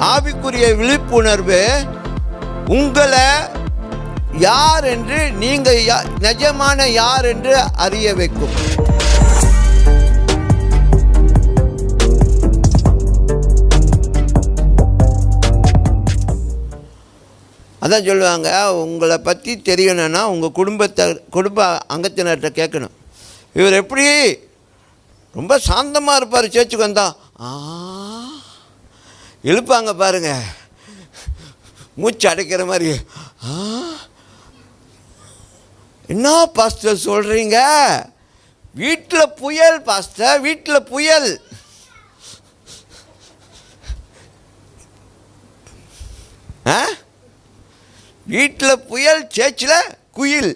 ஆவிக்குரிய விழிப்புணர்வு உங்களை யார் என்று நீங்கள் நிஜமான யார் என்று அறிய வைக்கும். அதான் சொல்லுவாங்க, உங்களை பற்றி தெரியணும்னா உங்கள் குடும்ப அங்கத்தினர்கிட்ட கேட்கணும். இவர் எப்படி ரொம்ப சாந்தமாக இருப்பார், சேர்ச்சுக்கு வந்தா இழுப்பாங்க பாருங்க, மூச்சு அடைக்கிற மாதிரி. என்ன பாஸ்டர் சொல்கிறீங்க? வீட்டில் புயல் பாஸ்டர், வீட்டில் புயல். வீட்டில் புயல், சேர்ச்சில் குயில்.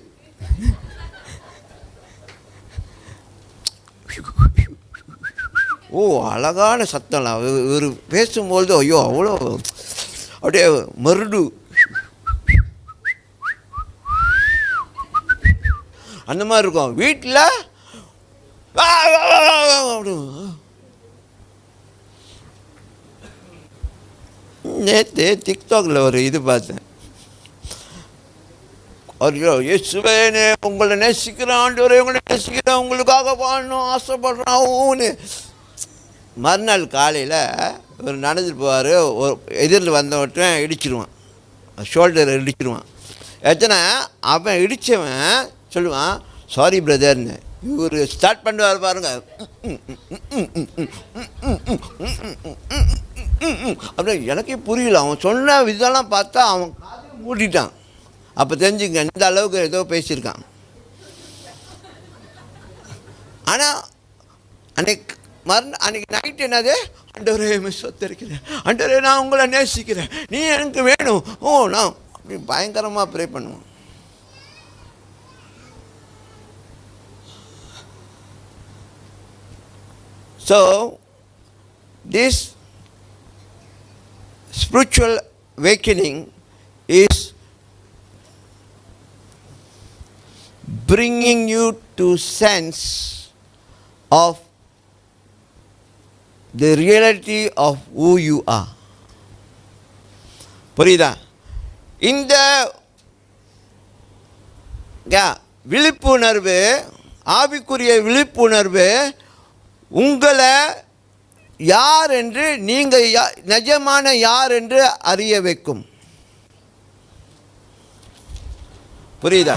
ஓ, அழகான சத்தம்லாம் இவர் பேசும்பொழுது. ஐயோ, அவ்வளோ அப்படியே மருடு அந்த மாதிரி இருக்கும். வீட்டில் நேற்று டிக்டாக்ல ஒரு இது பார்த்தேன். ஐயோ, இயேசுவே உங்களை நேசிக்கிறேன், ஆண்டவரே உங்களை நேசிக்கிறேன், உங்களுக்காக வாழணும் ஆசைப்படுறான்னு. மறுநாள் காலையில் ஒரு நடந்துட்டு போவார், ஒரு எதிரில் வந்தவன் இடிச்சிடுவான், ஷோல்டரை இடிச்சிடுவான். எத்தனை அவன் இடித்தவன் சொல்லுவான், சாரி பிரதர்னு. இவர் ஸ்டார்ட் பண்ணுவார் பாருங்க, அப்படியே எனக்கே புரியல. அவன் சொன்ன விதெல்லாம் பார்த்தா அவன் மூடிட்டான். அப்போ தெரிஞ்சுங்க இந்த அளவுக்கு ஏதோ பேசியிருக்கான். ஆனால் அன்னைக்கு நைட்டு என்னது, ஆண்டவரே சொத்திருக்கிறேன், ஆண்டவரே நான் உங்களை நேசிக்கிறேன், நீ எனக்கு வேணும், ஓ நான் அப்படி பயங்கரமாக ப்ரே பண்ணுவோம். So this spiritual awakening is bringing you to sense of the reality of who you are. புரியுதா? இந்த விழிப்புணர்வு, ஆவிக்குரிய விழிப்புணர்வு உங்களை யார் என்று நீங்கள் நிஜமான யார் என்று அறிய வைக்கும். புரியுதா?